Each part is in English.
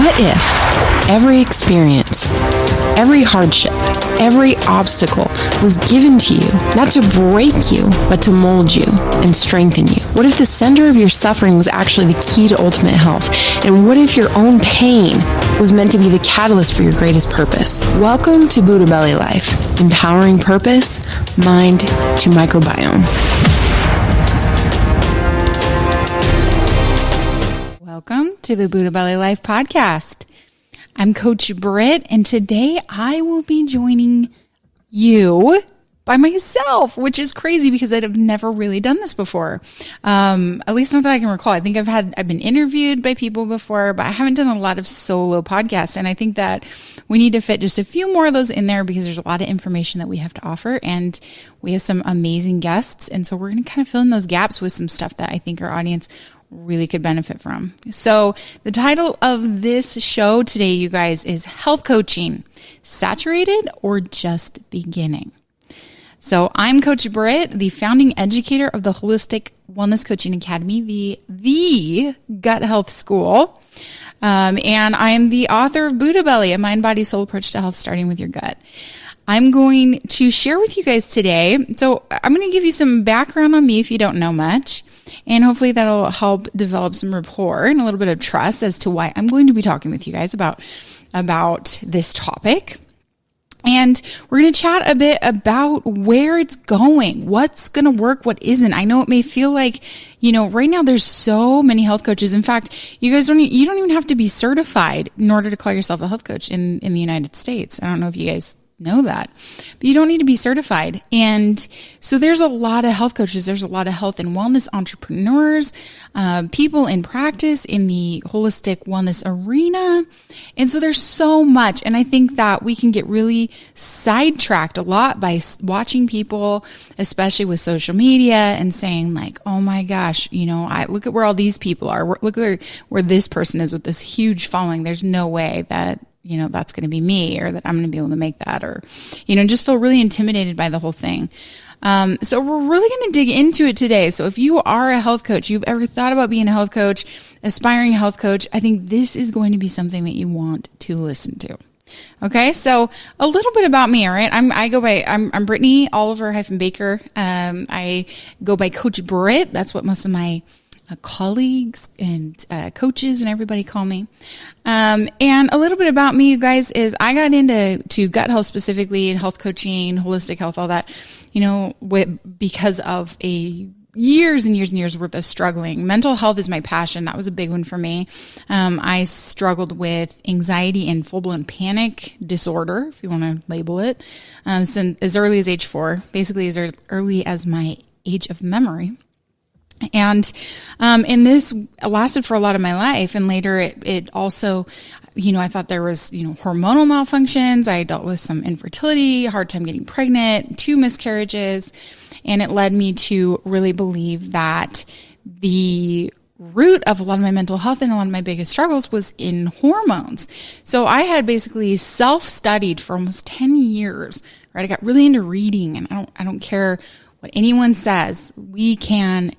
What if every experience, every hardship, every obstacle was given to you, not to break you, but to mold you and strengthen you? What if the center of your suffering was actually the key to ultimate health? And what if your own pain was meant to be the catalyst for your greatest purpose? Welcome to Buddha Belly Life, empowering purpose, mind to microbiome. Welcome to the Buddha Belly Life podcast. I'm Coach Britt, and today I will be joining you by myself, which is crazy because I've never really done this before. At least not that I can recall. I think I've been interviewed by people before, but I haven't done a lot of solo podcasts. And I think that we need to fit just a few more of those in there because there's a lot of information that we have to offer, and we have some amazing guests. And so we're going to kind of fill in those gaps with some stuff that I think our audience really could benefit from. So the title of this show today, you guys, is Health Coaching, Saturated or Just Beginning? So I'm Coach Britt, the founding educator of the Holistic Wellness Coaching Academy, the Gut Health School. And I'm the author of Buddha Belly, a mind, body, soul approach to health, starting with your gut. I'm going to share with you guys today. So I'm going to give you some background on me if you don't know much. And hopefully that'll help develop some rapport and a little bit of trust as to why I'm going to be talking with you guys about this topic. And we're going to chat a bit about where it's going, what's going to work, what isn't. I know it may feel like, right now there's so many health coaches. In fact, you don't even have to be certified in order to call yourself a health coach in the United States. I don't know if you guys know that, but you don't need to be certified. And so there's a lot of health coaches. There's a lot of health and wellness entrepreneurs, people in practice in the holistic wellness arena. And so there's so much. And I think that we can get really sidetracked a lot by watching people, especially with social media, and saying like, oh my gosh, I look at where all these people are. Look where this person is with this huge following. There's no way that that's going to be me, or that I'm going to be able to make that, or, just feel really intimidated by the whole thing. So we're really going to dig into it today. So if you are a health coach, you've ever thought about being a health coach, aspiring health coach, I think this is going to be something that you want to listen to. Okay. So a little bit about me. All right. I'm Brittany Oliver-Baker. I go by Coach Britt. That's what most of my colleagues and coaches and everybody call me. And a little bit about me, you guys, is I got into gut health specifically, and health coaching, holistic health, all that, because of years and years and years worth of struggling. Mental health is my passion. That was a big one for me. I struggled with anxiety and full-blown panic disorder, if you want to label it, since as early as age 4, basically as early as my age of memory. And this lasted for a lot of my life. And later it also, I thought there was, hormonal malfunctions. I dealt with some infertility, hard time getting pregnant, 2 miscarriages. And it led me to really believe that the root of a lot of my mental health and a lot of my biggest struggles was in hormones. So I had basically self-studied for almost 10 years, right? I got really into reading, and I don't care what anyone says. We can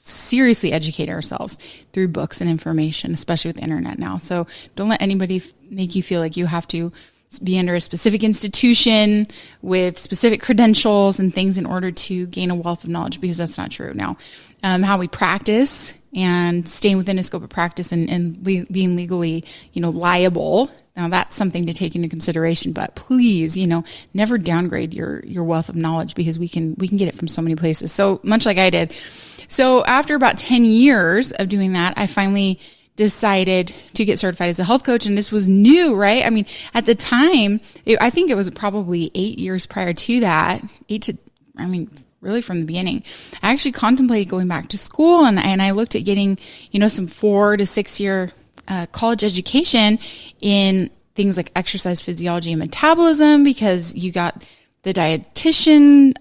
seriously educate ourselves through books and information, especially with the internet now. So don't let anybody make you feel like you have to be under a specific institution with specific credentials and things in order to gain a wealth of knowledge, because that's not true. Now, how we practice and staying within a scope of practice and being legally, liable. Now that's something to take into consideration, but please, never downgrade your wealth of knowledge, because we can get it from so many places. So much like I did. So after about 10 years of doing that, I finally decided to get certified as a health coach. And this was new, right? I mean, at the time, I think it was probably 8 years prior to that, really from the beginning. I actually contemplated going back to school, and I looked at getting, some 4 to 6 year college education in things like exercise physiology and metabolism, because you got the dietitian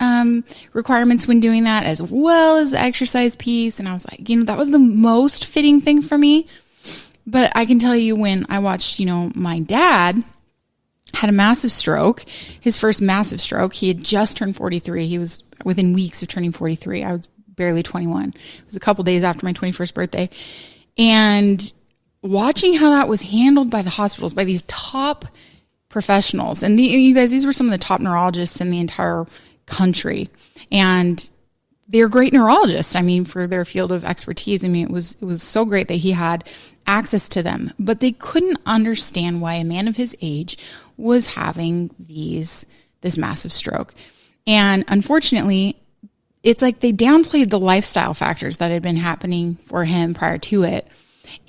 requirements when doing that, as well as the exercise piece. And I was like, that was the most fitting thing for me. But I can tell you, when I watched, my dad had a massive stroke, his first massive stroke. He had just turned 43. He was within weeks of turning 43. I was barely 21. It was a couple days after my 21st birthday. And watching how that was handled by the hospitals, by these top professionals. And you guys, these were some of the top neurologists in the entire country. And they're great neurologists. I mean, for their field of expertise. I mean, it was so great that he had access to them, but they couldn't understand why a man of his age was having this massive stroke. And unfortunately, it's like they downplayed the lifestyle factors that had been happening for him prior to it.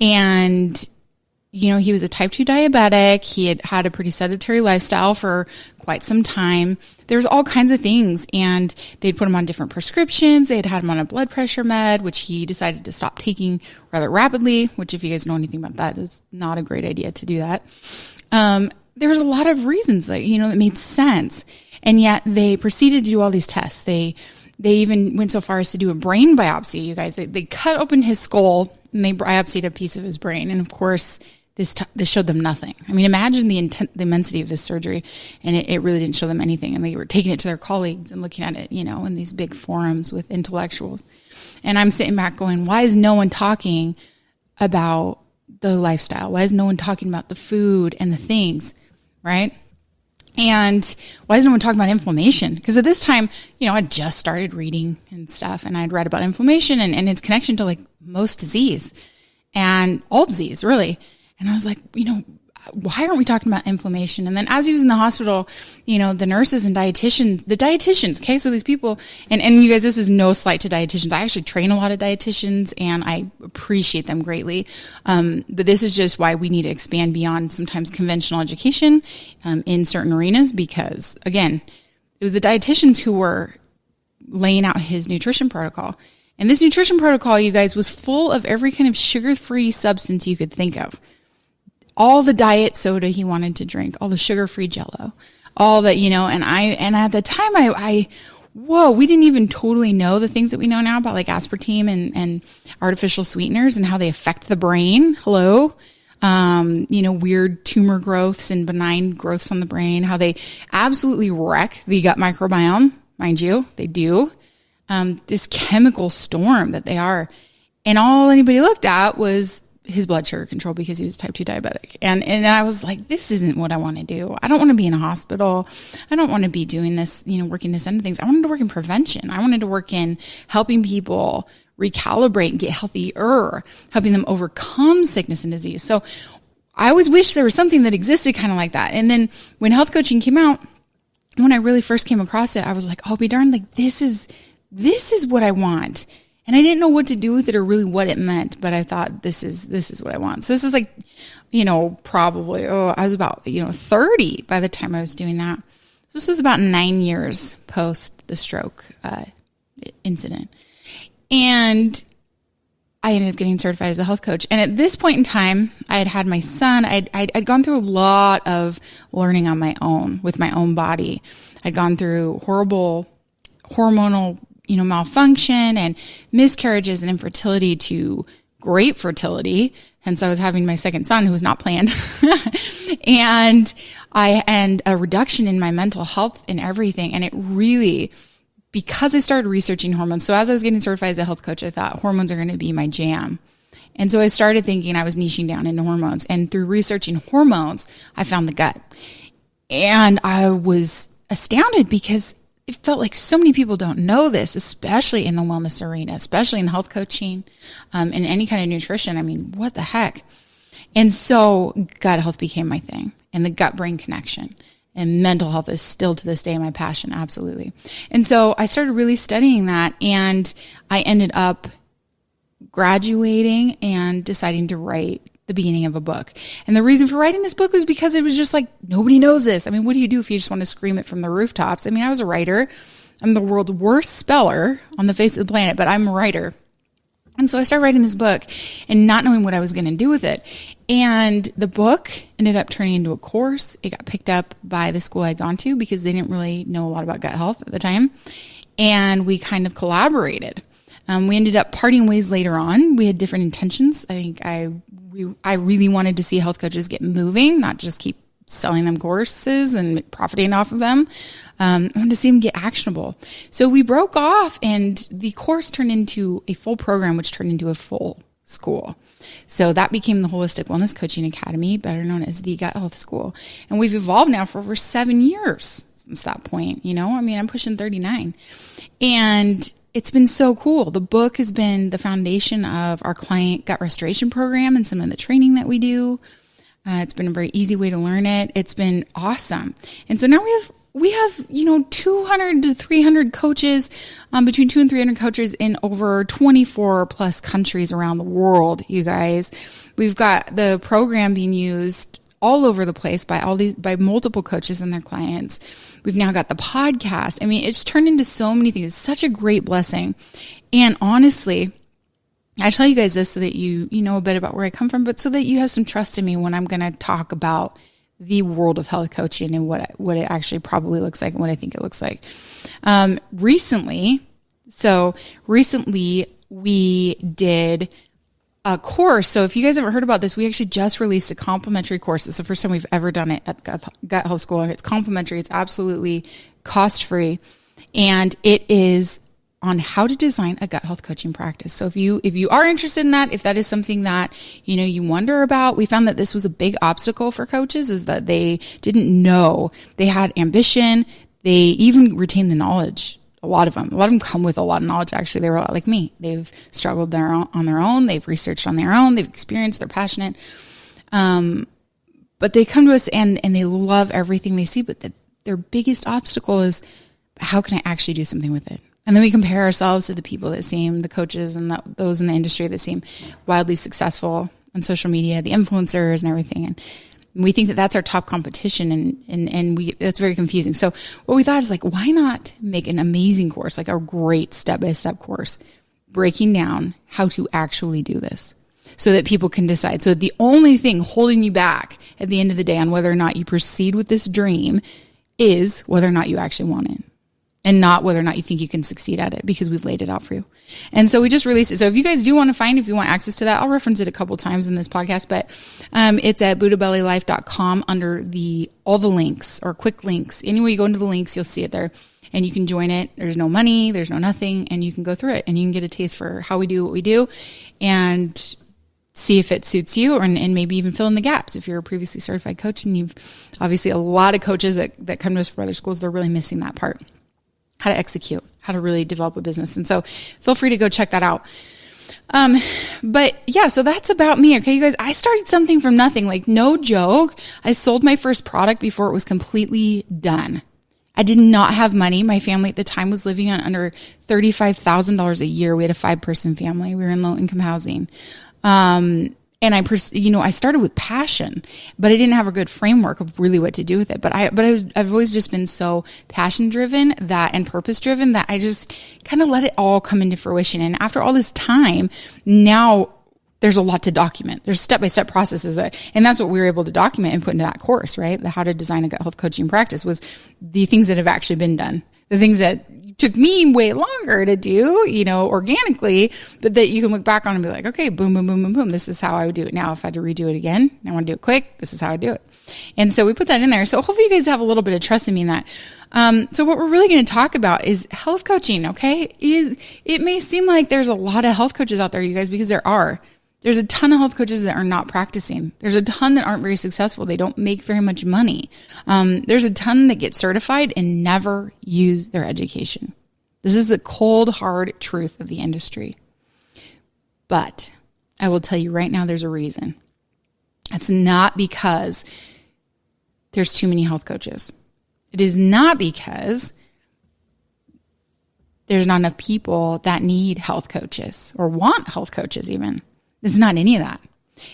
And, you know, he was a type 2 diabetic. He had had a pretty sedentary lifestyle for quite some time. There's all kinds of things. And they'd put him on different prescriptions. They had him on a blood pressure med, which he decided to stop taking rather rapidly, which if you guys know anything about that, is not a great idea to do that. There was a lot of reasons that, you know, that made sense. And yet they proceeded to do all these tests. They even went so far as to do a brain biopsy, you guys. They cut open his skull and they biopsied a piece of his brain. And of course, this showed them nothing. I mean, imagine the immensity of this surgery, and it really didn't show them anything. And they were taking it to their colleagues and looking at it, you know, in these big forums with intellectuals. And I'm sitting back going, why is no one talking about the lifestyle? Why is no one talking about the food and the things, right? And why is no one talking about inflammation? Because at this time, you know, I just started reading and stuff, and I'd read about inflammation and its connection to like most disease and all disease, really. And I was like, you know, why aren't we talking about inflammation? And then as he was in the hospital, you know, the nurses and dietitians, okay, so these people, and you guys, this is no slight to dietitians. I actually train a lot of dietitians and I appreciate them greatly. But this is just why we need to expand beyond sometimes conventional education in certain arenas, because again, it was the dietitians who were laying out his nutrition protocol. And this nutrition protocol, you guys, was full of every kind of sugar-free substance you could think of. All the diet soda he wanted to drink, all the sugar-free Jell-O, all that, you know, and at the time we didn't even totally know the things that we know now about like aspartame and artificial sweeteners and how they affect the brain. Hello. You know, weird tumor growths and benign growths on the brain, how they absolutely wreck the gut microbiome. Mind you, they do. This chemical storm that they are. And all anybody looked at was his blood sugar control because he was type 2 diabetic. And I was like, this isn't what I want to do. I don't want to be in a hospital. I don't want to be doing this, you know, working this end of things. I wanted to work in prevention. I wanted to work in helping people recalibrate and get healthier, helping them overcome sickness and disease. So I always wish there was something that existed kind of like that. And then when health coaching came out, when I really first came across it, I was like, oh, be darned, like this is what I want. And I didn't know what to do with it or really what it meant, but I thought this is what I want. So this is like, you know, probably, I was about, 30 by the time I was doing that. This was about 9 years post the stroke incident. And I ended up getting certified as a health coach. And at this point in time, I had my son. I'd gone through a lot of learning on my own with my own body. I'd gone through horrible hormonal malfunction and miscarriages and infertility to great fertility. Hence I was having my second son who was not planned. and a reduction in my mental health and everything. And it really, because I started researching hormones. So as I was getting certified as a health coach, I thought hormones are going to be my jam. And so I started thinking I was niching down into hormones, and through researching hormones, I found the gut. And I was astounded because it felt like so many people don't know this, especially in the wellness arena, especially in health coaching, in any kind of nutrition. I mean, what the heck? And so gut health became my thing, and the gut-brain connection. And mental health is still to this day my passion, absolutely. And so I started really studying that, and I ended up graduating and deciding to write the beginning of a book. And the reason for writing this book was because it was just like, nobody knows this. I mean, what do you do if you just want to scream it from the rooftops? I mean, I was a writer. I'm the world's worst speller on the face of the planet, but I'm a writer. And so I started writing this book and not knowing what I was going to do with it. And the book ended up turning into a course. It got picked up by the school I'd gone to because they didn't really know a lot about gut health at the time. And we kind of collaborated. We ended up parting ways later on. We had different intentions. I think I really wanted to see health coaches get moving, not just keep selling them courses and profiting off of them. I wanted to see them get actionable. So we broke off, and the course turned into a full program, which turned into a full school. So that became the Holistic Wellness Coaching Academy, better known as the Gut Health School. And we've evolved now for over 7 years since that point. I'm pushing 39. And it's been so cool. The book has been the foundation of our client gut restoration program and some of the training that we do. It's been a very easy way to learn it. It's been awesome. And so now we have 200 to 300 coaches, between 200 and 300 coaches in over 24 plus countries around the world, you guys. We've got the program being used all over the place by multiple coaches and their clients. We've now got the podcast. It's turned into so many things. It's such a great blessing. And honestly, I tell you guys this so that you know a bit about where I come from, but so that you have some trust in me when I'm going to talk about the world of health coaching and what it actually probably looks like and what I think it looks like. Recently we did a course. So if you guys haven't heard about this, we actually just released a complimentary course. It's the first time we've ever done it at Gut Health School, and it's complimentary. It's absolutely cost-free, and it is on how to design a gut health coaching practice. So if you are interested in that, if that is something that, you wonder about, we found that this was a big obstacle for coaches, is that they didn't know. They had ambition. They even retained the knowledge. A lot of them come with a lot of knowledge. Actually, they were a lot like me. They've struggled on their own. They've researched on their own. They've experienced, they're passionate. But they come to us and they love everything they see. But their biggest obstacle is, how can I actually do something with it? And then we compare ourselves to the people the coaches and those in the industry that seem wildly successful on social media, the influencers and everything. And we think that that's our top competition, and that's very confusing. So what we thought is, why not make an amazing course, like a great step-by-step course, breaking down how to actually do this so that people can decide. So the only thing holding you back at the end of the day on whether or not you proceed with this dream is whether or not you actually want it, and not whether or not you think you can succeed at it, because we've laid it out for you. And so we just released it. So if you guys do want to if you want access to that, I'll reference it a couple times in this podcast, but it's at buddhabellylife.com under all the links or quick links. Anyway, you go into the links, you'll see it there, and you can join it. There's no money, there's no nothing, and you can go through it, and you can get a taste for how we do what we do and see if it suits you, and maybe even fill in the gaps. If you're a previously certified coach, and you've obviously a lot of coaches that come to us from other schools, they're really missing that part. How to execute, how to really develop a business. And so feel free to go check that out. But yeah, so that's about me. Okay, you guys, I started something from nothing, no joke. I sold my first product before it was completely done. I did not have money. My family at the time was living on under $35,000 a year. We had a 5-person family. We were in low income housing. And I started with passion, but I didn't have a good framework of really what to do with it. But I've always just been so passion driven and purpose driven that I just kind of let it all come into fruition. And after all this time, now there's a lot to document. There's step-by-step processes and that's what we were able to document and put into that course, right? The How to Design a Gut Health Coaching Practice was the things that have actually been done, the things that took me way longer to do, organically, but that you can look back on and be like, okay, boom, boom, boom, boom, boom. This is how I would do it. Now, if I had to redo it again, I want to do it quick. This is how I do it. And so we put that in there. So hopefully you guys have a little bit of trust in me in that. So what we're really going to talk about is health coaching. Okay. It may seem like there's a lot of health coaches out there, you guys, because there are. There's a ton of health coaches that are not practicing. There's a ton that aren't very successful. They don't make very much money. There's a ton that get certified and never use their education. This is the cold, hard truth of the industry. But I will tell you right now, there's a reason. It's not because there's too many health coaches. It is not because there's not enough people that need health coaches or want health coaches even. It's not any of that.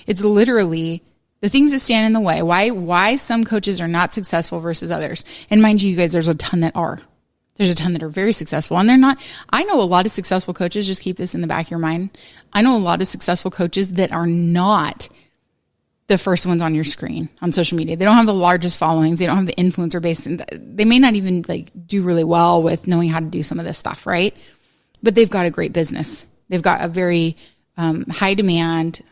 It's literally the things that stand in the way. Why some coaches are not successful versus others. And mind you guys, there's a ton that are. There's a ton that are very successful, and they're not. I know a lot of successful coaches. Just keep this in the back of your mind. I know a lot of successful coaches that are not the first ones on your screen on social media. They don't have the largest followings. They don't have the influencer base. And they may not even do really well with knowing how to do some of this stuff, right? But they've got a great business. They've got a very high demand,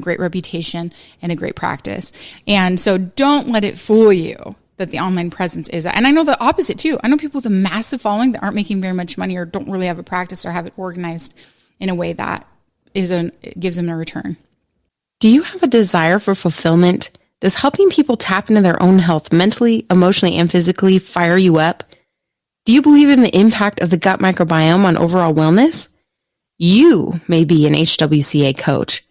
great reputation, and a great practice. And so don't let it fool you that the online presence is. And I know the opposite too. I know people with a massive following that aren't making very much money or don't really have a practice or have it organized in a way that gives them a return. Do you have a desire for fulfillment? Does helping people tap into their own health mentally, emotionally, and physically fire you up? Do you believe in the impact of the gut microbiome on overall wellness? You may be an HWCA coach.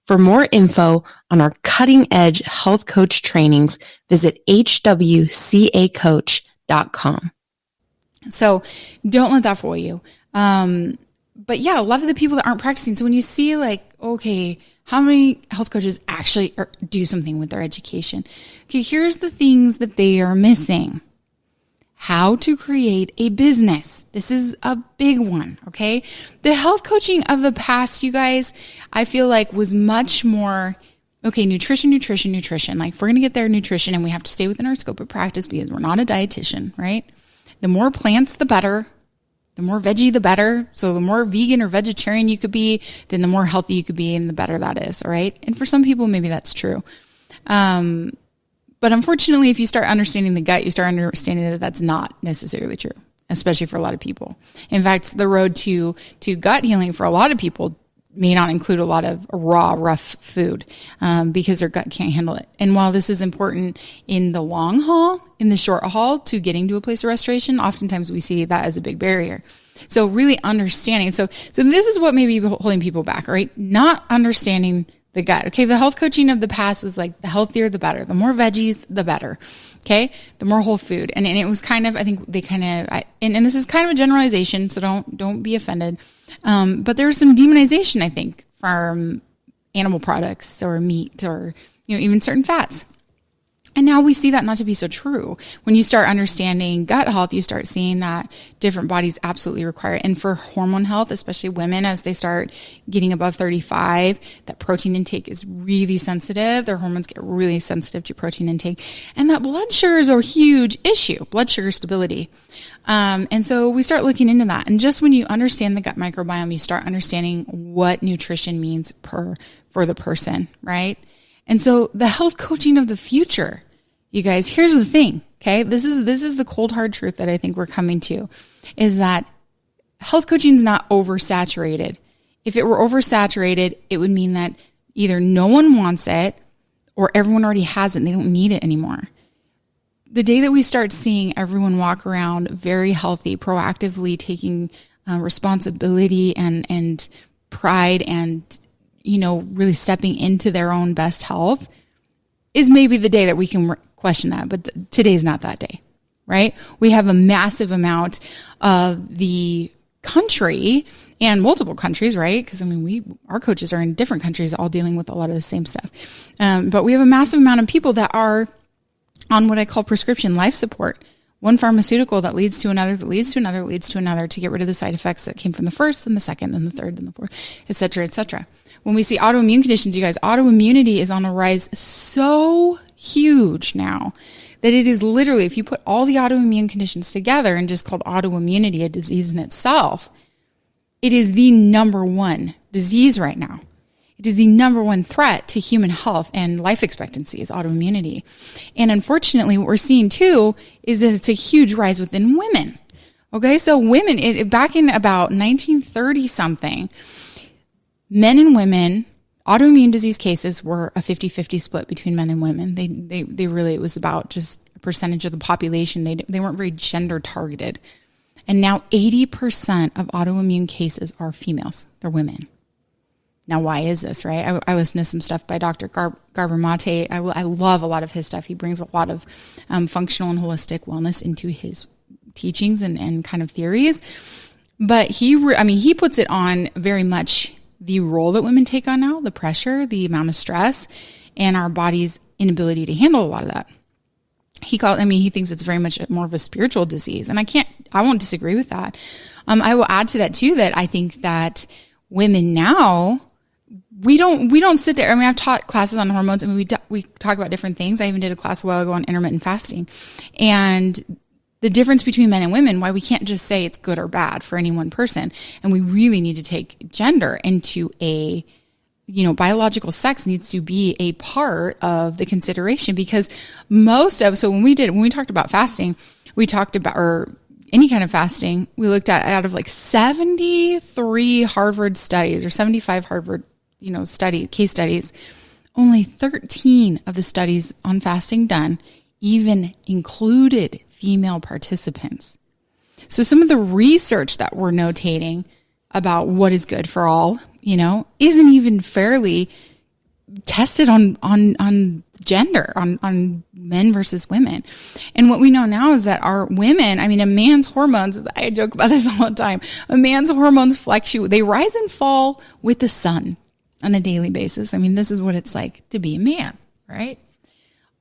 For more info on our cutting-edge health coach trainings, visit hwcacoach.com. So don't let that fool you. But yeah, a lot of the people that aren't practicing. So when you see like, okay, how many health coaches actually do something with their education? Okay, here's the things that they are missing. How to create a business. This is a big one, okay? The health coaching of the past, you guys, I feel like was much more, okay, nutrition. Like if we're going to get their nutrition and we have to stay within our scope of practice because we're not a dietitian, right? The more plants, the better. The more veggie, the better. So the more vegan or vegetarian you could be, then the more healthy you could be and the better that is, all right? And for some people, maybe that's true. But unfortunately, if you start understanding the gut, you start understanding that that's not necessarily true, especially for a lot of people. In fact, the road to gut healing for a lot of people may not include a lot of raw, rough food because their gut can't handle it. And while this is important in the long haul, in the short haul to getting to a place of restoration, oftentimes we see that as a big barrier. So really understanding. So this is what may be holding people back, right? Not understanding the gut. Okay. The health coaching of the past was like the healthier, the better. The more veggies, the better. Okay. The more whole food. And it was kind of, I think they kind of, and this is kind of a generalization, so don't be offended. But there was some demonization, I think, from animal products or meat or, even certain fats. And now we see that not to be so true. When you start understanding gut health, you start seeing that different bodies absolutely require it. And for hormone health, especially women, as they start getting above 35, that protein intake is really sensitive. Their hormones get really sensitive to protein intake. And that blood sugar is a huge issue, blood sugar stability. And so we start looking into that. And just when you understand the gut microbiome, you start understanding what nutrition means for the person, right? And so the health coaching of the future, you guys, here's the thing, okay? This is the cold hard truth that I think we're coming to, is that health coaching is not oversaturated. If it were oversaturated, it would mean that either no one wants it or everyone already has it and they don't need it anymore. The day that we start seeing everyone walk around very healthy, proactively taking responsibility and pride and really stepping into their own best health is maybe the day that we can question that. But today's not that day, right? We have a massive amount of the country and multiple countries, right? Because our coaches are in different countries, all dealing with a lot of the same stuff. But we have a massive amount of people that are on what I call prescription life support. One pharmaceutical that leads to another, that leads to another, leads to another to get rid of the side effects that came from the first, then the second, then the third, then the fourth, et cetera, et cetera. When we see autoimmune conditions, you guys, autoimmunity is on a rise so huge now that it is literally, if you put all the autoimmune conditions together and just called autoimmunity a disease in itself, it is the number one disease right now. It is the number one threat to human health and life expectancy is autoimmunity. And unfortunately, what we're seeing too is that it's a huge rise within women. Okay, so women, back in about 1930 something, men and women, autoimmune disease cases were a 50-50 split between men and women. They really, it was about just a percentage of the population. They weren't very gender targeted. And now 80% of autoimmune cases are females. They're women. Now, why is this, right? I listened to some stuff by Dr. Garber Mate. I love a lot of his stuff. He brings a lot of functional and holistic wellness into his teachings and kind of theories. But he puts it on very much the role that women take on now, the pressure, the amount of stress, and our body's inability to handle a lot of that. He thinks it's very much more of a spiritual disease. And I won't disagree with that. I will add to that too, that I think that women now, we don't sit there. I've taught classes on hormones. We talk about different things. I even did a class a while ago on intermittent fasting and the difference between men and women, why we can't just say it's good or bad for any one person. And we really need to take gender into biological sex needs to be a part of the consideration because when we talked about fasting, we talked about, or any kind of fasting, we looked at out of like 73 Harvard studies or 75 Harvard, case studies, only 13 of the studies on fasting done even included female participants. So some of the research that we're notating about what is good for all, isn't even fairly tested on gender, on men versus women. And what we know now is that our women, a man's hormones, I joke about this all the time, a man's hormones fluctuate. They rise and fall with the sun on a daily basis. This is what it's like to be a man, right?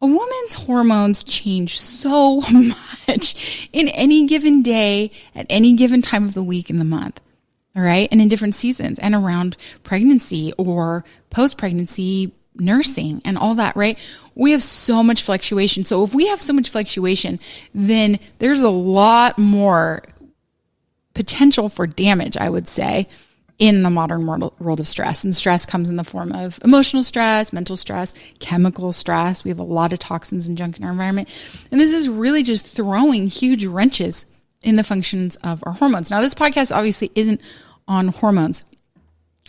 A woman's hormones change so much in any given day, at any given time of the week in the month. All right. And in different seasons and around pregnancy or post-pregnancy nursing and all that, right? We have so much fluctuation. So if we have so much fluctuation, then there's a lot more potential for damage, I would say, in the modern world of stress. And stress comes in the form of emotional stress, mental stress, chemical stress. We have a lot of toxins and junk in our environment. And this is really just throwing huge wrenches in the functions of our hormones. Now, this podcast obviously isn't on hormones,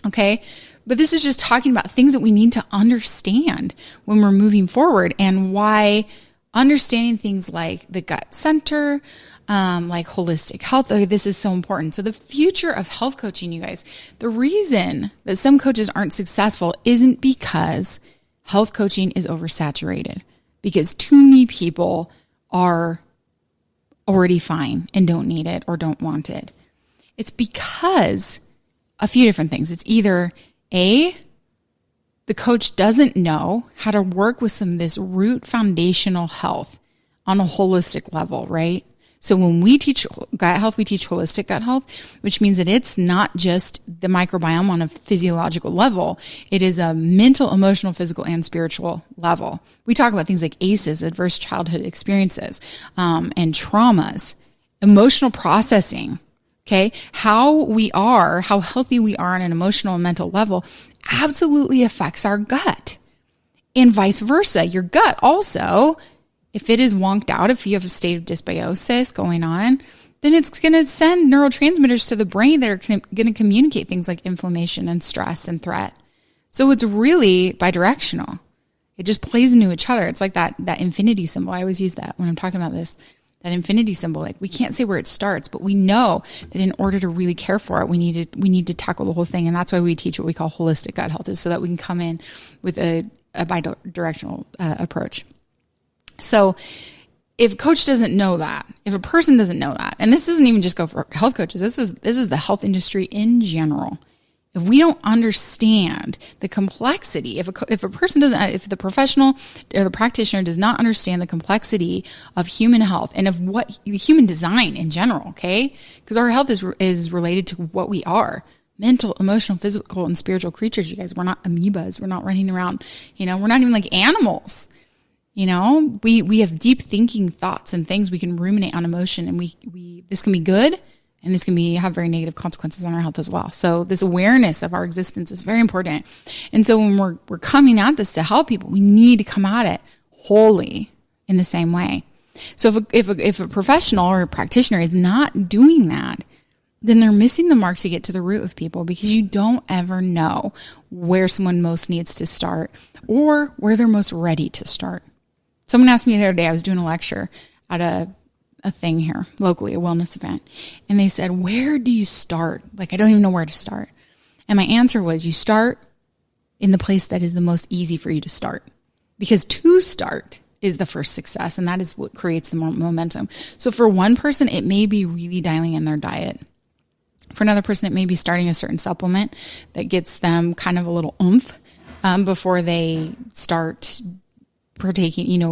okay? But this is just talking about things that we need to understand when we're moving forward, and why understanding things like the gut center, like holistic health, this is so important. So the future of health coaching, you guys, the reason that some coaches aren't successful isn't because health coaching is oversaturated, because too many people are already fine and don't need it or don't want it. It's because a few different things. It's either the coach doesn't know how to work with some of this root foundational health on a holistic level, right? So when we teach gut health, we teach holistic gut health, which means that it's not just the microbiome on a physiological level. It is a mental, emotional, physical, and spiritual level. We talk about things like ACEs, adverse childhood experiences, and traumas, emotional processing. Okay. How healthy we are on an emotional and mental level absolutely affects our gut, and vice versa. Your gut also, if it is wonked out, if you have a state of dysbiosis going on, then it's going to send neurotransmitters to the brain that are going to communicate things like inflammation and stress and threat. So it's really bidirectional. It just plays into each other. It's like that infinity symbol. I always use that when I'm talking about this. That infinity symbol, like we can't say where it starts, but we know that in order to really care for it, we need to tackle the whole thing. And that's why we teach what we call holistic gut health, is so that we can come in with a bidirectional approach. So if a coach doesn't know that, if a person doesn't know that, and this doesn't even just go for health coaches, this is the health industry in general. If we don't understand the complexity, if a person doesn't, if the professional or the practitioner does not understand the complexity of human health and of what human design in general, okay? Because our health is related to what we are. Mental, emotional, physical, and spiritual creatures, you guys. We're not amoebas. We're not running around, we're not even like animals. We have deep thinking thoughts and things we can ruminate on emotion, and this can be good, and this can have very negative consequences on our health as well. So this awareness of our existence is very important. And so when we're coming at this to help people, we need to come at it wholly in the same way. So if a professional or a practitioner is not doing that, then they're missing the mark to get to the root of people, because you don't ever know where someone most needs to start or where they're most ready to start. Someone asked me the other day, I was doing a lecture at a thing here locally, a wellness event. And they said, where do you start? Like, I don't even know where to start. And my answer was, you start in the place that is the most easy for you to start, because to start is the first success. And that is what creates the momentum. So for one person, it may be really dialing in their diet. For another person, it may be starting a certain supplement that gets them kind of a little oomph before they start partaking,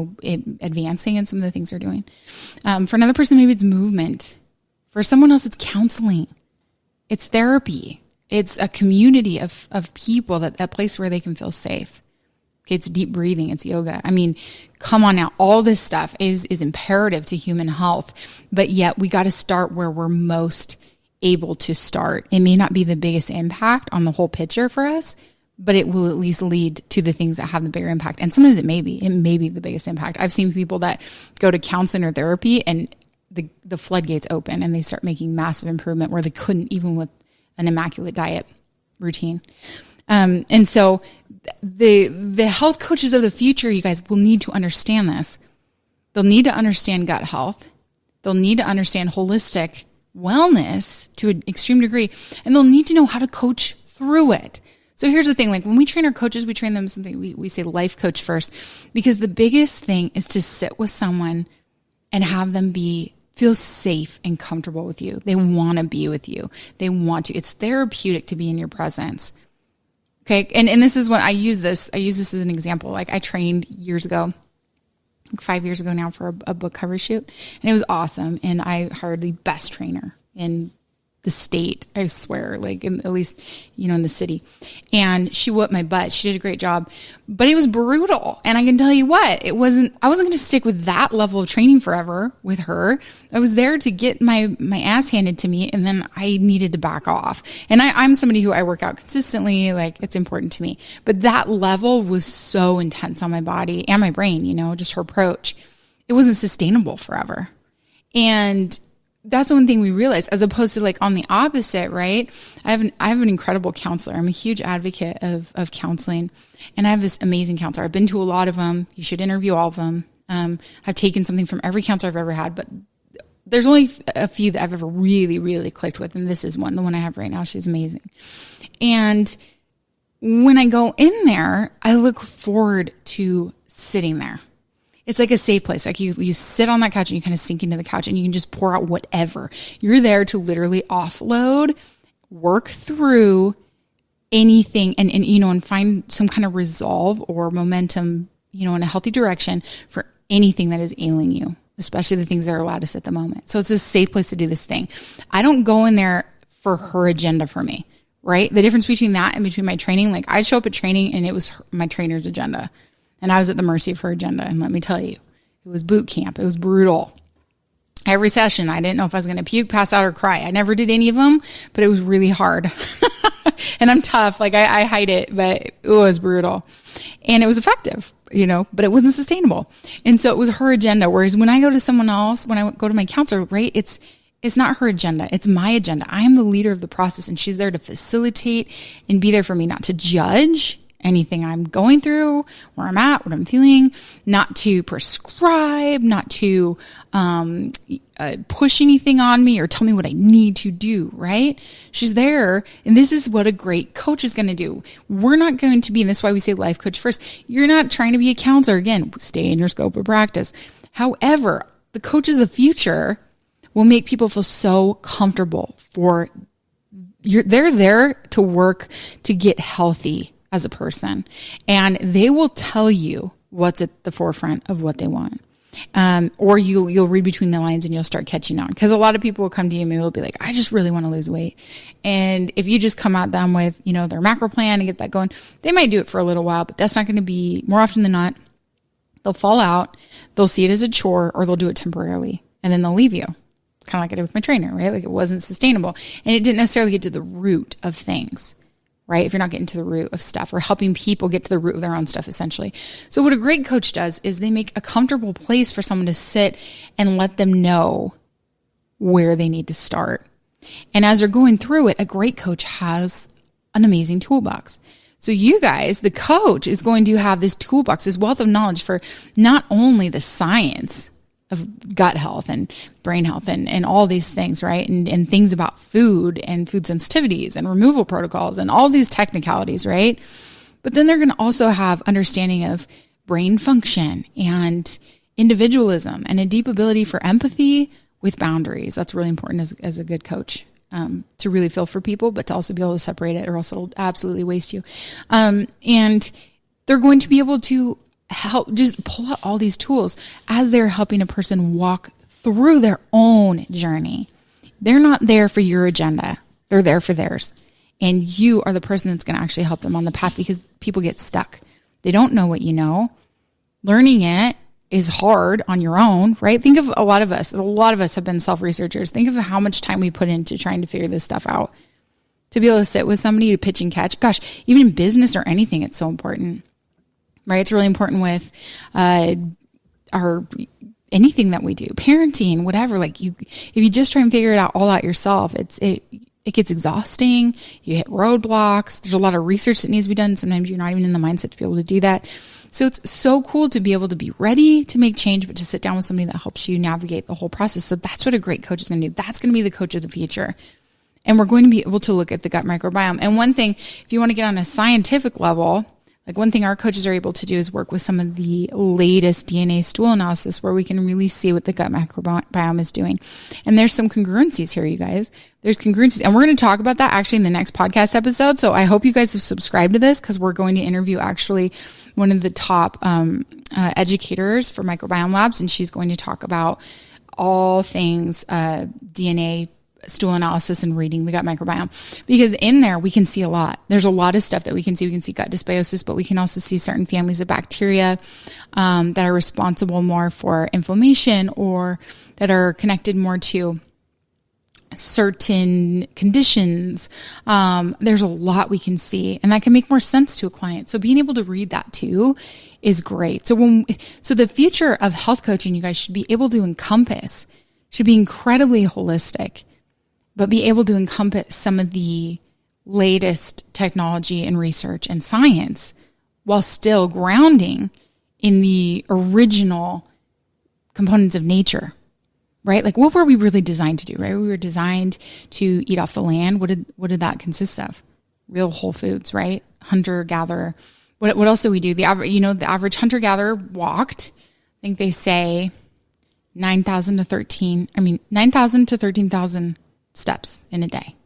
advancing in some of the things they're doing. For another person, maybe it's movement. For someone else, it's counseling. It's therapy. It's a community of people, that place where they can feel safe. Okay, it's deep breathing. It's yoga. Come on now. All this stuff is imperative to human health, but yet we got to start where we're most able to start. It may not be the biggest impact on the whole picture for us, but it will at least lead to the things that have the bigger impact. And sometimes it may be the biggest impact. I've seen people that go to counseling or therapy and the floodgates open and they start making massive improvement where they couldn't even with an immaculate diet routine. And so the health coaches of the future, you guys, will need to understand this. They'll need to understand gut health. They'll need to understand holistic wellness to an extreme degree, and they'll need to know how to coach through it. So here's the thing, like when we train our coaches, we train them something, we say life coach first, because the biggest thing is to sit with someone and have them feel safe and comfortable with you. They want to be with you. They want to. It's therapeutic to be in your presence. Okay. And this is what I use this as an example. Like I trained years ago, like 5 years ago now, for a book cover shoot, and it was awesome. And I hired the best trainer in the state, I swear, like at least, in the city. And she whooped my butt. She did a great job, but it was brutal. And I can tell you what, I wasn't going to stick with that level of training forever with her. I was there to get my ass handed to me, and then I needed to back off. And I'm somebody who I work out consistently, like it's important to me, but that level was so intense on my body and my brain, just her approach. It wasn't sustainable forever. And that's one thing we realized, as opposed to like on the opposite, right? I have an incredible counselor. I'm a huge advocate of counseling, and I have this amazing counselor. I've been to a lot of them. You should interview all of them. I've taken something from every counselor I've ever had, but there's only a few that I've ever really, really clicked with. And this is one, the one I have right now. She's amazing. And when I go in there, I look forward to sitting there. It's like a safe place. Like you sit on that couch and you kind of sink into the couch and you can just pour out whatever. You're there to literally offload, work through anything and find some kind of resolve or momentum, in a healthy direction for anything that is ailing you, especially the things that are loudest at the moment. So it's a safe place to do this thing. I don't go in there for her agenda for me, right? The difference between that and between my training, like I show up at training and it was my trainer's agenda. And I was at the mercy of her agenda. And let me tell you, it was boot camp. It was brutal. Every session, I didn't know if I was going to puke, pass out, or cry. I never did any of them, but it was really hard. And I'm tough. Like I hide it, but it was brutal. And it was effective, but it wasn't sustainable. And so it was her agenda. Whereas when I go to someone else, when I go to my counselor, right, it's not her agenda. It's my agenda. I am the leader of the process, and she's there to facilitate and be there for me, not to judge anything I'm going through, where I'm at, what I'm feeling, not to prescribe, not to push anything on me or tell me what I need to do, right? She's there. And this is what a great coach is going to do. We're not going to be, and that's why we say life coach first. You're not trying to be a counselor. Again, stay in your scope of practice. However, the coaches of the future will make people feel so comfortable they're there to work to get healthy as a person, and they will tell you what's at the forefront of what they want. Or you'll read between the lines and you'll start catching on, because a lot of people will come to you and they'll be like, I just really want to lose weight. And if you just come at them with, their macro plan and get that going, they might do it for a little while, but that's not going to be, more often than not, they'll fall out, they'll see it as a chore, or they'll do it temporarily and then they'll leave you. Kind of like I did with my trainer, right? Like it wasn't sustainable, and it didn't necessarily get to the root of things. Right? If you're not getting to the root of stuff, or helping people get to the root of their own stuff, essentially. So what a great coach does is they make a comfortable place for someone to sit and let them know where they need to start. And as they're going through it, a great coach has an amazing toolbox. So you guys, the coach is going to have this toolbox, this wealth of knowledge for not only the science of gut health and brain health and all these things, right? And things about food and food sensitivities and removal protocols and all these technicalities, right? But then they're going to also have understanding of brain function and individualism and a deep ability for empathy with boundaries. That's really important as a good coach, to really feel for people, but to also be able to separate it, or else it'll absolutely waste you. And they're going to be able to help just pull out all these tools as they're helping a person walk through their own journey. They're not there for your agenda. They're there for theirs. And you are the person that's going to actually help them on the path, because people get stuck. They don't know what you know. Learning it is hard on your own, right? Think of a lot of us have been self-researchers. Think of how much time we put into trying to figure this stuff out. To be able to sit with somebody to pitch and catch. Gosh, even in business or anything, it's so important. Right? It's really important with anything that we do, parenting, whatever. Like if you just try and figure it out all out yourself, it gets exhausting. You hit roadblocks. There's a lot of research that needs to be done. Sometimes you're not even in the mindset to be able to do that. So it's so cool to be able to be ready to make change, but to sit down with somebody that helps you navigate the whole process. So that's what a great coach is going to do. That's going to be the coach of the future. And we're going to be able to look at the gut microbiome. And one thing, if you want to get on a scientific level, like one thing our coaches are able to do is work with some of the latest DNA stool analysis where we can really see what the gut microbiome is doing. And there's some congruencies here, you guys. There's congruencies. And we're going to talk about that actually in the next podcast episode. So I hope you guys have subscribed to this because we're going to interview actually one of the top educators for microbiome labs. And she's going to talk about all things DNA stool analysis and reading the gut microbiome, because in there we can see a lot. There's a lot of stuff that we can see. We can see gut dysbiosis, but we can also see certain families of bacteria that are responsible more for inflammation or that are connected more to certain conditions. There's a lot we can see, and that can make more sense to a client. So being able to read that too is great. So the future of health coaching, you guys should be able to encompass, should be incredibly holistic, but be able to encompass some of the latest technology and research and science while still grounding in the original components of nature, right? Like what were we really designed to do, right? We were designed to eat off the land. What did that consist of? Real whole foods, right? Hunter gatherer. What else do we do? The average hunter gatherer walked, I think they say 9,000 to 13,000 steps in a day.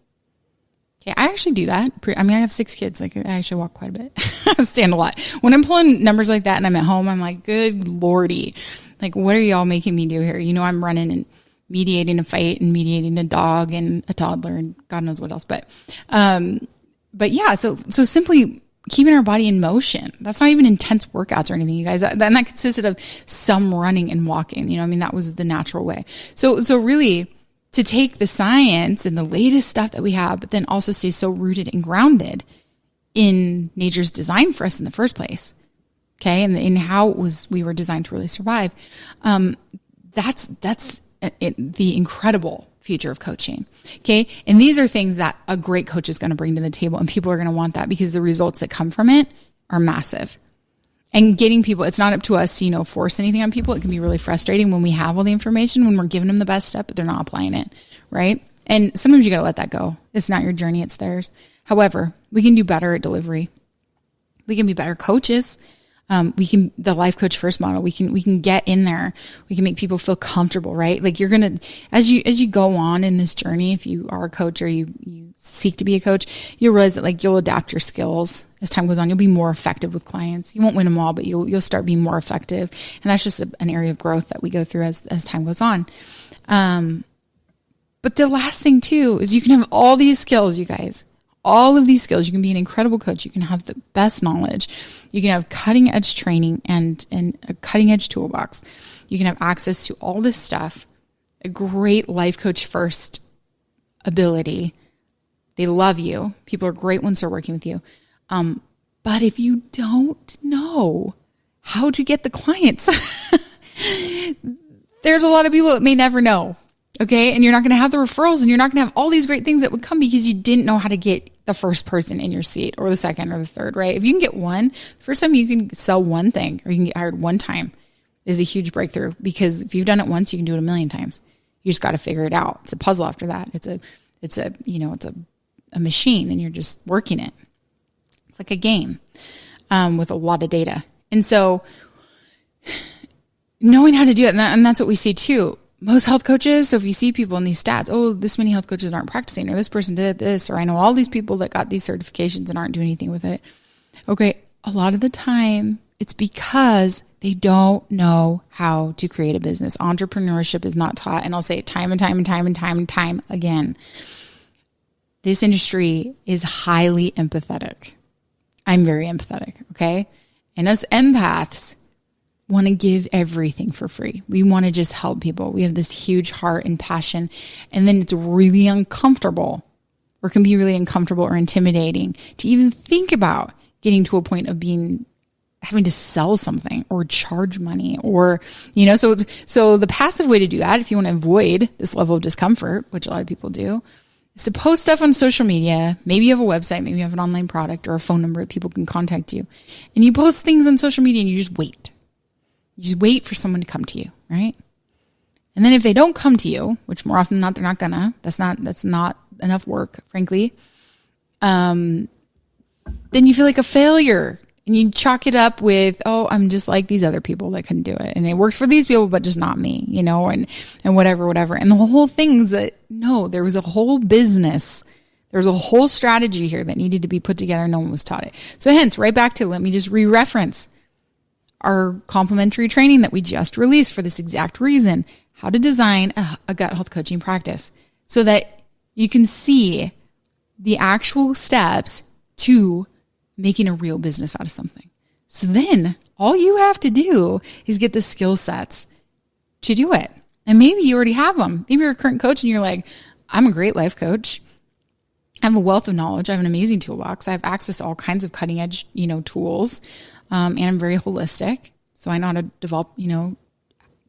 Okay, I actually do that. I have 6 kids. Like I actually walk quite a bit. I stand a lot. When I'm pulling numbers like that and I'm at home, I'm like, good Lordy. Like, what are y'all making me do here? I'm running and mediating a fight and mediating a dog and a toddler and God knows what else. But yeah, so simply keeping our body in motion. That's not even intense workouts or anything, you guys. And that consisted of some running and walking. That was the natural way. So really, to take the science and the latest stuff that we have, but then also stay so rooted and grounded in nature's design for us in the first place. Okay. And in how we were designed to really survive. That's the incredible future of coaching. Okay. And these are things that a great coach is going to bring to the table, and people are going to want that because the results that come from it are massive. And getting people, it's not up to us to, force anything on people. It can be really frustrating when we have all the information, when we're giving them the best stuff, but they're not applying it, right? And sometimes you got to let that go. It's not your journey, it's theirs. However, we can do better at delivery. We can be better coaches. The life coach first model, we can get in there. We can make people feel comfortable, right? Like you're going to, as you go on in this journey, if you are a coach or you seek to be a coach, you'll realize that like you'll adapt your skills as time goes on. You'll be more effective with clients. You won't win them all, but you'll start being more effective. And that's just an area of growth that we go through as time goes on. But the last thing too, is you can have all these skills, you guys. All of these skills. You can be an incredible coach. You can have the best knowledge. You can have cutting edge training and a cutting edge toolbox. You can have access to all this stuff, a great life coach first ability. They love you. People are great once they're working with you. But if you don't know how to get the clients, there's a lot of people that may never know. Okay. And you're not going to have the referrals, and you're not going to have all these great things that would come because you didn't know how to get the first person in your seat, or the second or the third, right? If you can get one, the first time you can sell one thing or you can get hired one time is a huge breakthrough, because if you've done it once, you can do it 1,000,000 times. You just got to figure it out. It's a puzzle after that. It's a machine, and you're just working it. It's like a game, with a lot of data. And so knowing how to do it, and that's what we see too. Most health coaches, so if you see people in these stats, oh, this many health coaches aren't practicing, or this person did this, or I know all these people that got these certifications and aren't doing anything with it. Okay, a lot of the time, it's because they don't know how to create a business. Entrepreneurship is not taught, and I'll say it time and time and time and time and time again. This industry is highly empathetic. I'm very empathetic, okay? And us empaths want to give everything for free. We want to just help people. We have this huge heart and passion. And then it's really uncomfortable, or can be really uncomfortable or intimidating to even think about getting to a point of having to sell something or charge money, or, so the passive way to do that, if you want to avoid this level of discomfort, which a lot of people do, is to post stuff on social media. Maybe you have a website, maybe you have an online product or a phone number that people can contact you. And you post things on social media and you just wait. You just wait for someone to come to you, right? And then if they don't come to you, which more often than not, they're not gonna, that's not enough work, frankly. Then you feel like a failure and you chalk it up with, oh, I'm just like these other people that couldn't do it. And it works for these people, but just not me, and whatever. And the whole thing is that, no, there was a whole business. There was a whole strategy here that needed to be put together. No one was taught it. So hence, right back to, let me just re-reference our complimentary training that we just released for this exact reason, how to design a gut health coaching practice so that you can see the actual steps to making a real business out of something. So then all you have to do is get the skill sets to do it. And maybe you already have them. Maybe you're a current coach and you're like, I'm a great life coach. I have a wealth of knowledge. I have an amazing toolbox. I have access to all kinds of cutting edge, tools. And I'm very holistic. So I know how to develop,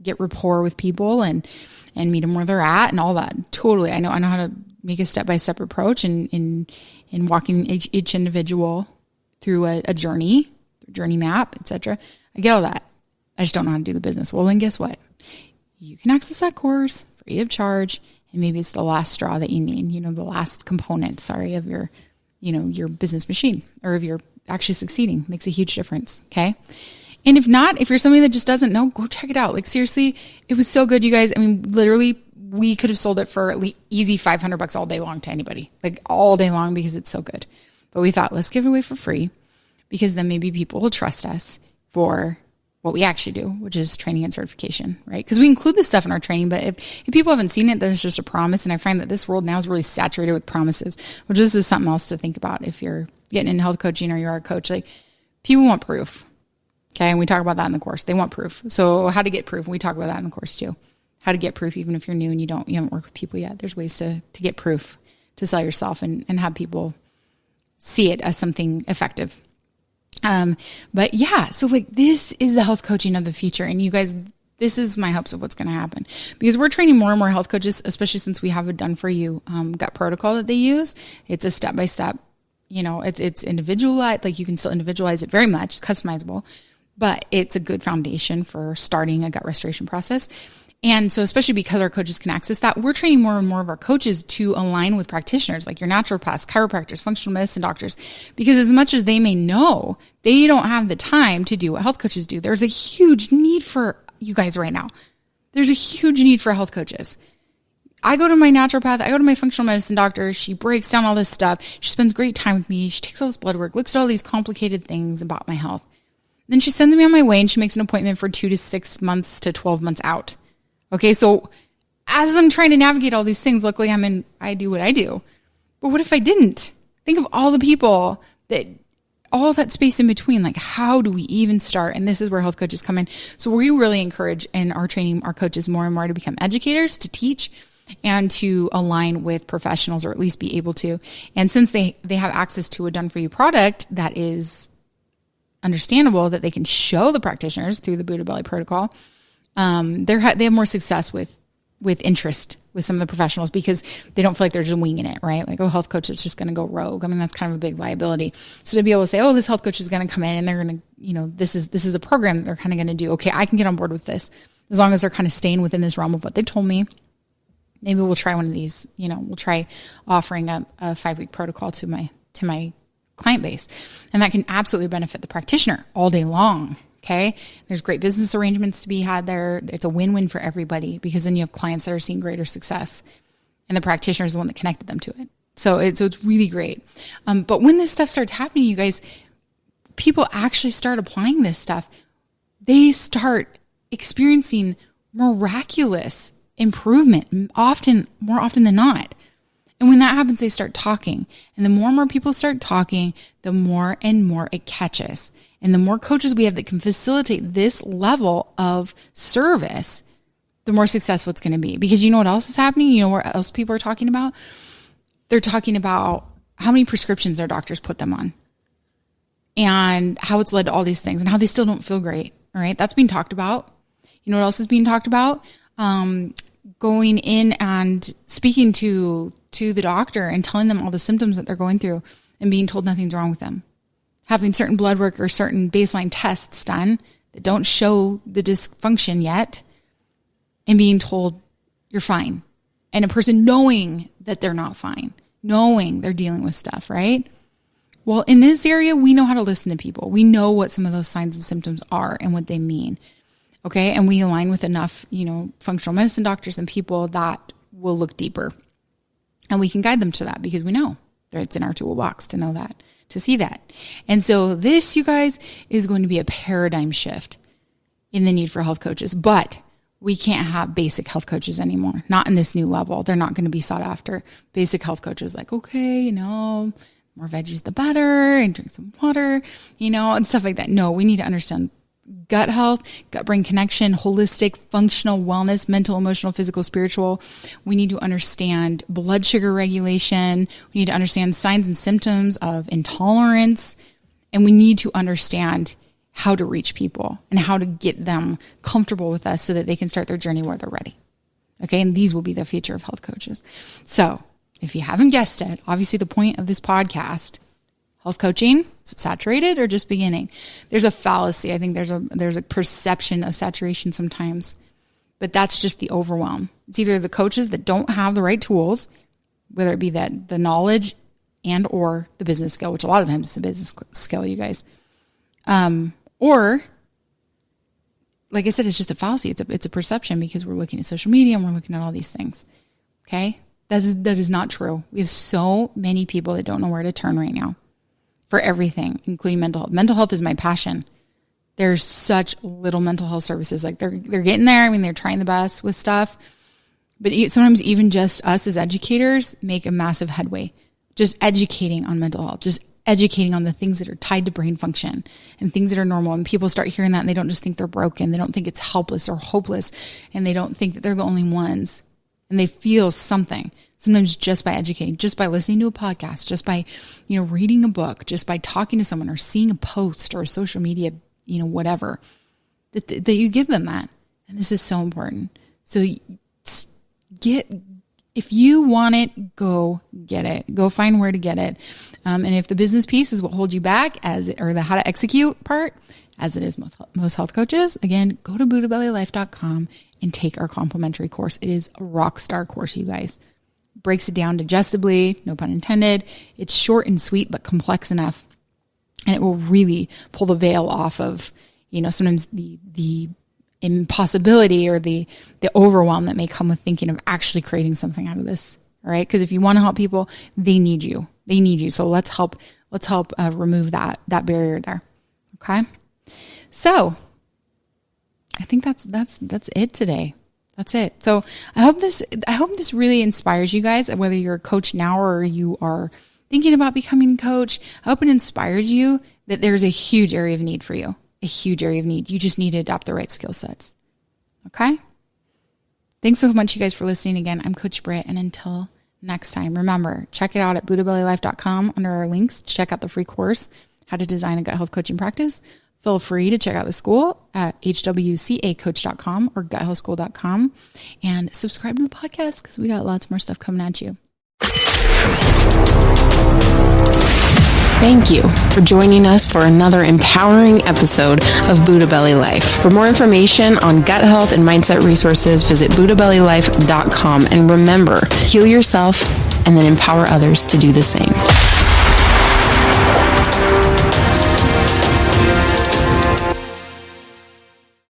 get rapport with people and meet them where they're at and all that. Totally. I know how to make a step-by-step approach in walking each individual through a journey map, etc. I get all that. I just don't know how to do the business. Well, then guess what? You can access that course free of charge. And maybe it's the last straw that you need, the last component, of your, your business machine, or if you're actually succeeding. Makes a huge difference. Okay. And if not, if you're somebody that just doesn't know, go check it out. Like, seriously, it was so good, you guys. I mean, literally, we could have sold it for at least easy $500 all day long to anybody, like all day long, because it's so good. But we thought, let's give it away for free, because then maybe people will trust us for what we actually do, which is training and certification, right? Because we include this stuff in our training, but if people haven't seen it, then it's just a promise. And I find that this world now is really saturated with promises, which this is something else to think about if you're getting into health coaching or you're a coach. Like, people want proof. Okay. And we talk about that in the course. They want proof. So how to get proof. And we talk about that in the course too. How to get proof, even if you're new and you haven't worked with people yet. There's ways to get proof, to sell yourself and have people see it as something effective. But yeah, so like, this is the health coaching of the future. And you guys, this is my hopes of what's going to happen, because we're training more and more health coaches, especially since we have a done for you, gut protocol that they use. It's a step-by-step, it's individualized. Like, you can still individualize it very much. It's customizable, but it's a good foundation for starting a gut restoration process. And so, especially because our coaches can access that, we're training more and more of our coaches to align with practitioners like your naturopaths, chiropractors, functional medicine doctors, because as much as they may know, they don't have the time to do what health coaches do. There's a huge need for you guys right now. There's a huge need for health coaches. I go to my naturopath, I go to my functional medicine doctor. She breaks down all this stuff. She spends great time with me. She takes all this blood work, looks at all these complicated things about my health. Then she sends me on my way and she makes an appointment for 2 to 6 months to 12 months out. Okay, so as I'm trying to navigate all these things, luckily I do what I do. But what if I didn't? Think of all the people all that space in between. Like, how do we even start? And this is where health coaches come in. So we really encourage in our training our coaches more and more to become educators, to teach, and to align with professionals, or at least be able to. And since they have access to a done for you product that is understandable, that they can show the practitioners through the Buddha Belly protocol, they have more success with interest with some of the professionals, because they don't feel like they're just winging it, right? Like, oh, health coach is just going to go rogue. I mean, that's kind of a big liability. So to be able to say, oh, this health coach is going to come in and they're going to, this is a program that they're kind of going to do. Okay, I can get on board with this, as long as they're kind of staying within this realm of what they've told me. Maybe we'll try one of these, we'll try offering a 5-week protocol to my client base, and that can absolutely benefit the practitioner all day long. Okay. There's great business arrangements to be had there. It's a win-win for everybody, because then you have clients that are seeing greater success, and the practitioner is the one that connected them to it. So it's really great. But when this stuff starts happening, you guys, people actually start applying this stuff. They start experiencing miraculous improvement, more often than not. And when that happens, they start talking. And the more and more people start talking, the more and more it catches. And the more coaches we have that can facilitate this level of service, the more successful it's going to be. Because you know what else is happening? You know what else people are talking about? They're talking about how many prescriptions their doctors put them on, and how it's led to all these things, and how they still don't feel great. All right. That's being talked about. You know what else is being talked about? Going in and speaking to to the doctor and telling them all the symptoms that they're going through and being told nothing's wrong with them. Having certain blood work or certain baseline tests done that don't show the dysfunction yet and being told you're fine. And a person knowing that they're not fine, knowing they're dealing with stuff, right? Well, in this area, we know how to listen to people. We know what some of those signs and symptoms are and what they mean. Okay. And we align with enough, functional medicine doctors and people that will look deeper. And we can guide them to that because we know that it's in our toolbox to know that, to see that. And so this, you guys, is going to be a paradigm shift in the need for health coaches. But we can't have basic health coaches anymore. Not in this new level. They're not going to be sought after. Basic health coaches like, okay, more veggies the better and drink some water, and stuff like that. No, we need to understand gut health, gut-brain connection, holistic, functional wellness, mental, emotional, physical, spiritual. We need to understand blood sugar regulation. We need to understand signs and symptoms of intolerance. And we need to understand how to reach people and how to get them comfortable with us so that they can start their journey where they're ready. Okay. And these will be the future of health coaches. So if you haven't guessed it, obviously the point of this podcast, health coaching, saturated or just beginning? There's a fallacy. I think there's a perception of saturation sometimes, but that's just the overwhelm. It's either the coaches that don't have the right tools, whether it be that the knowledge and or the business skill, which a lot of times is a business skill, you guys. Or like I said, it's just a fallacy. It's a perception because we're looking at social media and we're looking at all these things. Okay. That is not true. We have so many people that don't know where to turn right now for everything, including mental health. Mental health is my passion. There's such little mental health services. Like they're getting there. I mean, they're trying the best with stuff, but sometimes even just us as educators make a massive headway, just educating on mental health, just educating on the things that are tied to brain function and things that are normal. And people start hearing that and they don't just think they're broken. They don't think it's helpless or hopeless. And they don't think that they're the only ones. And they feel something, sometimes just by educating, just by listening to a podcast, just by, reading a book, just by talking to someone or seeing a post or social media, whatever, that you give them that. And this is so important. So if you want it, go get it. Go find where to get it. And if the business piece is what holds you back or the how to execute part, as it is most health coaches, again, go to BuddhaBellyLife.com and take our complimentary course. It is a rock star course, you guys. Breaks it down digestibly, no pun intended. It's short and sweet, but complex enough. And it will really pull the veil off of, sometimes the impossibility or the overwhelm that may come with thinking of actually creating something out of this. All right. Because if you want to help people, they need you. They need you. So let's help remove that barrier there. Okay. So I think that's it today. That's it. So I hope this really inspires you guys, whether you're a coach now or you are thinking about becoming a coach. I hope it inspires you that there's a huge area of need for you, a huge area of need. You just need to adopt the right skill sets. Okay. Thanks so much, you guys, for listening again. I'm Coach Britt. And until next time, remember, check it out at BuddhaBellyLife.com under our links to check out the free course, How to Design a Gut Health Coaching Practice. Feel free to check out the school at hwcacoach.com or guthealthschool.com and subscribe to the podcast because we got lots more stuff coming at you. Thank you for joining us for another empowering episode of Buddha Belly Life. For more information on gut health and mindset resources, visit BuddhaBellyLife.com. And remember, heal yourself and then empower others to do the same.